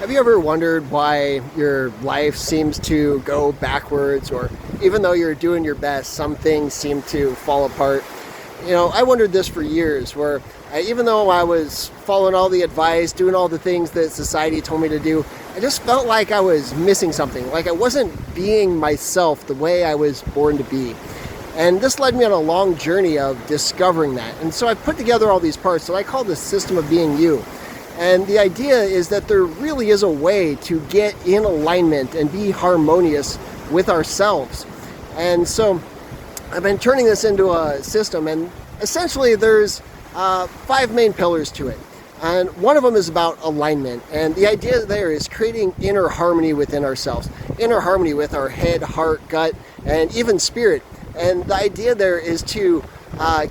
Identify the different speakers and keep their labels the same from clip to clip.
Speaker 1: Have you ever wondered why your life seems to go backwards, or even though you're doing your best, some things seem to fall apart? I wondered this for years, where even though I was following all the advice, doing all the things that society told me to do, I just felt like I was missing something, like I wasn't being myself the way I was born to be. And this led me on a long journey of discovering that. And so I put together all these parts that I call the system of being you. And the idea is that there really is a way to get in alignment and be harmonious with ourselves. And so I've been turning this into a system, and essentially there's 5 main pillars to it. And one of them is about alignment. And the idea there is creating inner harmony within ourselves, inner harmony with our head, heart, gut, and even spirit. And the idea there is to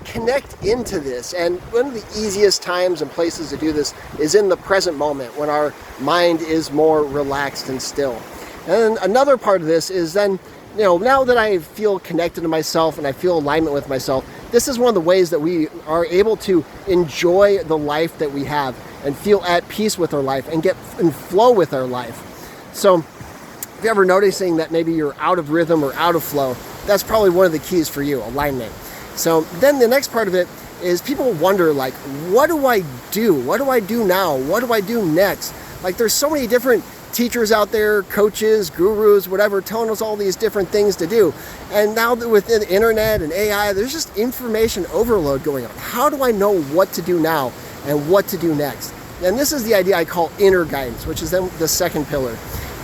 Speaker 1: connect into this. And one of the easiest times and places to do this is in the present moment, when our mind is more relaxed and still. And another part of this is then, now that I feel connected to myself and I feel alignment with myself, this is one of the ways that we are able to enjoy the life that we have and feel at peace with our life and get in flow with our life. So if you're ever noticing that maybe you're out of rhythm or out of flow, that's probably one of the keys for you, alignment. So then the next part of it is people wonder, like, what do I do? What do I do now? What do I do next? Like, there's so many different teachers out there, coaches, gurus, whatever, telling us all these different things to do. And now that with the internet and AI, there's just information overload going on. How do I know what to do now and what to do next? And this is the idea I call inner guidance, which is then the second pillar.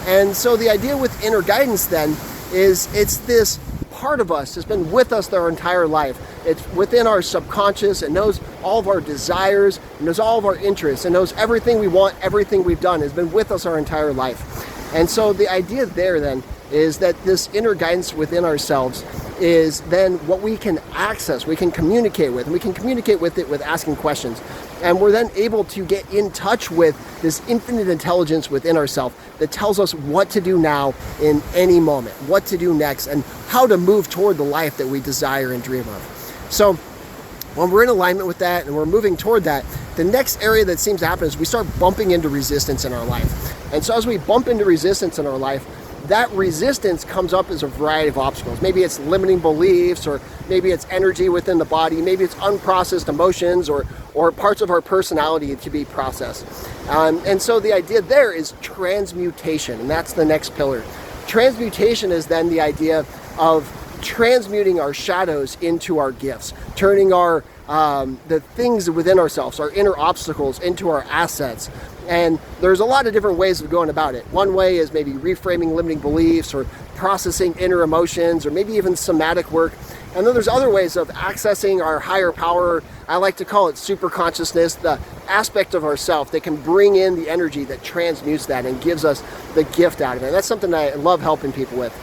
Speaker 1: And so the idea with inner guidance then is it's this part of us that's been with us our entire life. It's within our subconscious. It knows all of our desires, it knows all of our interests, it knows everything we want, everything we've done. It's been with us our entire life. And so the idea there then is that this inner guidance within ourselves is then what we can access, we can communicate with, and we can communicate with it with asking questions. And we're then able to get in touch with this infinite intelligence within ourselves that tells us what to do now in any moment, what to do next, and how to move toward the life that we desire and dream of. So when we're in alignment with that and we're moving toward that, the next area that seems to happen is we start bumping into resistance in our life. And so as we bump into resistance in our life, that resistance comes up as a variety of obstacles. Maybe it's limiting beliefs, or maybe it's energy within the body, maybe it's unprocessed emotions or parts of our personality to be processed. And so the idea there is transmutation, and that's the next pillar. Transmutation is then the idea of transmuting our shadows into our gifts, turning our the things within ourselves, our inner obstacles, into our assets. And there's a lot of different ways of going about it. One way is maybe reframing limiting beliefs, or processing inner emotions, or maybe even somatic work. And then there's other ways of accessing our higher power. I like to call it super consciousness, the aspect of ourself that can bring in the energy that transmutes that and gives us the gift out of it. And that's something I love helping people with.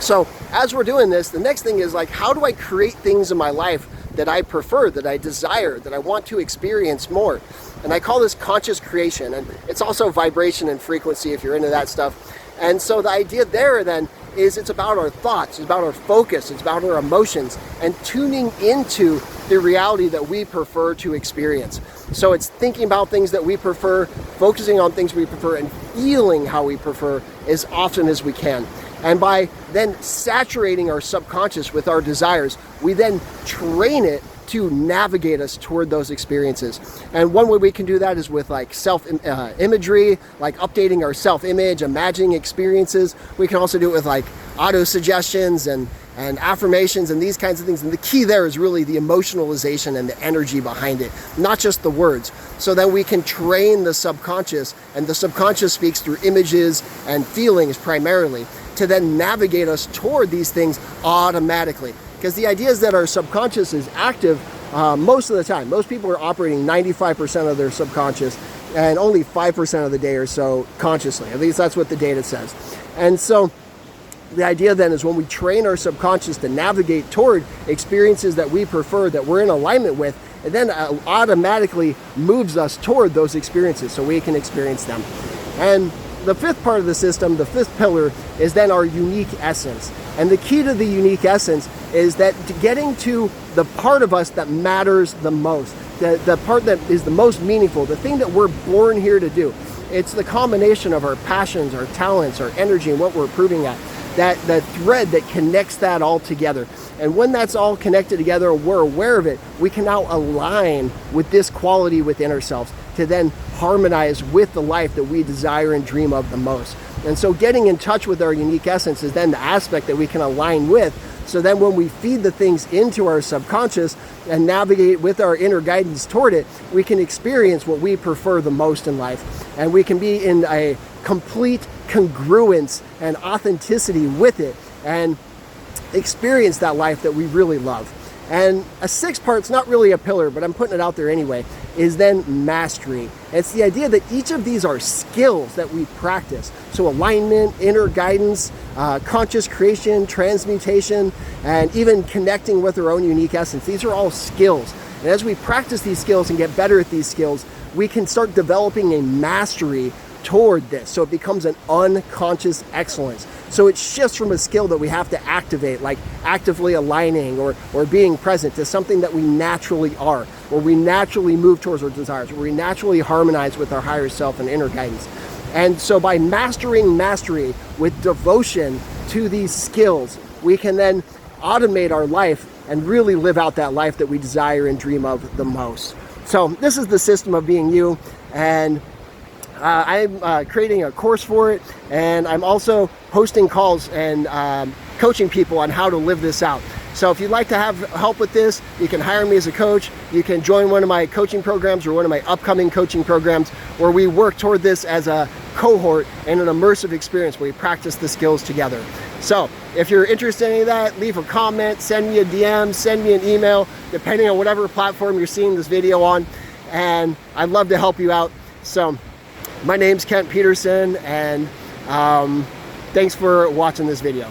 Speaker 1: So as we're doing this, the next thing is, like, how do I create things in my life that I prefer, that I desire, that I want to experience more? And I call this conscious creation, and it's also vibration and frequency if you're into that stuff. And so the idea there then is it's about our thoughts, it's about our focus, it's about our emotions, and tuning into the reality that we prefer to experience. So it's thinking about things that we prefer, focusing on things we prefer, and feeling how we prefer as often as we can. And by then saturating our subconscious with our desires, we then train it to navigate us toward those experiences. And one way we can do that is with like self-imagery, like updating our self-image, imagining experiences. We can also do it with like auto-suggestions and affirmations and these kinds of things. And the key there is really the emotionalization and the energy behind it, not just the words. So then we can train the subconscious, and the subconscious speaks through images and feelings primarily, to then navigate us toward these things automatically. Because the idea is that our subconscious is active most of the time. Most people are operating 95% of their subconscious and only 5% of the day or so consciously. At least that's what the data says. And so the idea then is when we train our subconscious to navigate toward experiences that we prefer, that we're in alignment with, it then automatically moves us toward those experiences so we can experience them. And the fifth part of the system, the fifth pillar, is then our unique essence. And the key to the unique essence is that getting to the part of us that matters the most, the part that is the most meaningful, the thing that we're born here to do. It's the combination of our passions, our talents, our energy, and what we're improving at. That the thread that connects that all together. And when that's all connected together, we're aware of it, we can now align with this quality within ourselves to then harmonize with the life that we desire and dream of the most. And so getting in touch with our unique essence is then the aspect that we can align with. So then when we feed the things into our subconscious and navigate with our inner guidance toward it, we can experience what we prefer the most in life. And we can be in a complete congruence and authenticity with it and experience that life that we really love. And a sixth part's not really a pillar, but I'm putting it out there anyway, is then mastery. It's the idea that each of these are skills that we practice. So alignment, inner guidance, conscious creation, transmutation, and even connecting with our own unique essence. These are all skills. And as we practice these skills and get better at these skills, we can start developing a mastery toward this. So it becomes an unconscious excellence. So it shifts from a skill that we have to activate, like actively aligning or being present, to something that we naturally are, where we naturally move towards our desires, where we naturally harmonize with our higher self and inner guidance. And so by mastering mastery with devotion to these skills, we can then automate our life and really live out that life that we desire and dream of the most. So this is the system of being you, and I'm creating a course for it, and I'm also hosting calls and coaching people on how to live this out. So if you'd like to have help with this, you can hire me as a coach. You can join one of my coaching programs or one of my upcoming coaching programs where we work toward this as a cohort and an immersive experience where we practice the skills together. So if you're interested in any of that, leave a comment, send me a DM, send me an email, depending on whatever platform you're seeing this video on, and I'd love to help you out. So my name's Kent Peterson, and thanks for watching this video.